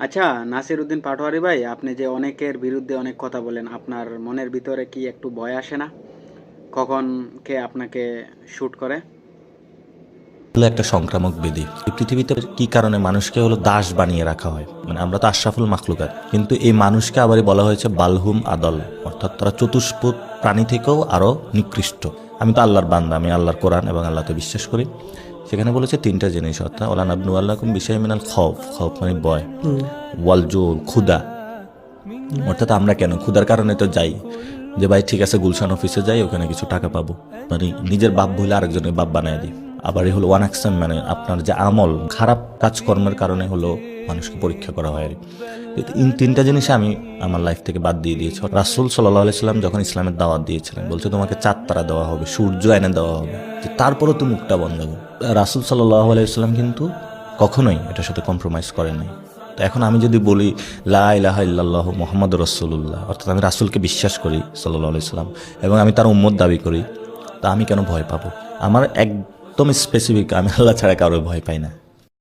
আচ্ছা, নাসির উদ্দিন পাটোয়ারি ভাই, আপনি যে অনেকের বিরুদ্ধে অনেক কথা বলেন, আপনার মনের ভিতরে কি একটু ভয় আসে না কখন কে আপনাকে শুট করে? হলো একটা সংক্রামক ব্যাধি। এই পৃথিবীতে কি কারণে মানুষকে হলো দাস বানিয়ে রাখা হয়, মানে আমরা তো আশরাফুল মাখলুকাত, কিন্তু এই মানুষকে আবারই বলা হয়েছে বালহুম আদল, অর্থাৎ তারা চতুষ্পদ প্রাণী থেকেও আরো নিকৃষ্ট। আমি তো আল্লাহর বান্দা, আমি আল্লাহর কোরআন এবং আল্লাহতে বিশ্বাস করি। সেখানে বলেছে তিনটা জিনিস, অর্থাৎ ওলা নাবনু আল্লাহকুম বিষয় মিনাল খৌফ, খৌফ মানে ভয়, ওয়াল জোর ক্ষুদা, অর্থাৎ আমরা কেন ক্ষুধার কারণে তো যাই, যে ভাই ঠিক আছে গুলশান অফিসে যাই, ওখানে কিছু টাকা পাবো, মানে নিজের বাপ ভুলে আরেকজনের বাপ বানায় দিই। আবার এই হলো ওয়ান অ্যাকশন, মানে আপনার যে আমল খারাপ কাজকর্মের কারণে হলো মানুষকে পরীক্ষা করা হয় আর কি। তিনটা জিনিস আমি আমার লাইফ থেকে বাদ দিয়ে দিয়েছি। রাসূল সাল্লাল্লাহু আলাইহি সাল্লাম যখন ইসলামের দাওয়াত দিয়েছিলেন, বলছে তোমাকে চাঁদ তারা দেওয়া হবে, সূর্য এনে দেওয়া হবে, যে তারপরও তো মুখটা বন্ধ করো। রাসূল সাল্লাল্লাহু আলাইহি সাল্লাম কিন্তু কখনোই এটার সাথে কম্প্রোমাইজ করেন নাই। তো এখন আমি যদি বলি লা ইলাহা ইল্লাল্লাহ মুহাম্মাদুর রাসূলুল্লাহ, অর্থাৎ আমি রাসূলকে বিশ্বাস করি সাল্লাল্লাহু আলাইহি সাল্লাম, এবং আমি তার উম্মত দাবি করি, তা আমি কেন ভয় পাবো? আমার একদম স্পেসিফিক, আমি আল্লাহ ছাড়া কারো ভয় পাই না।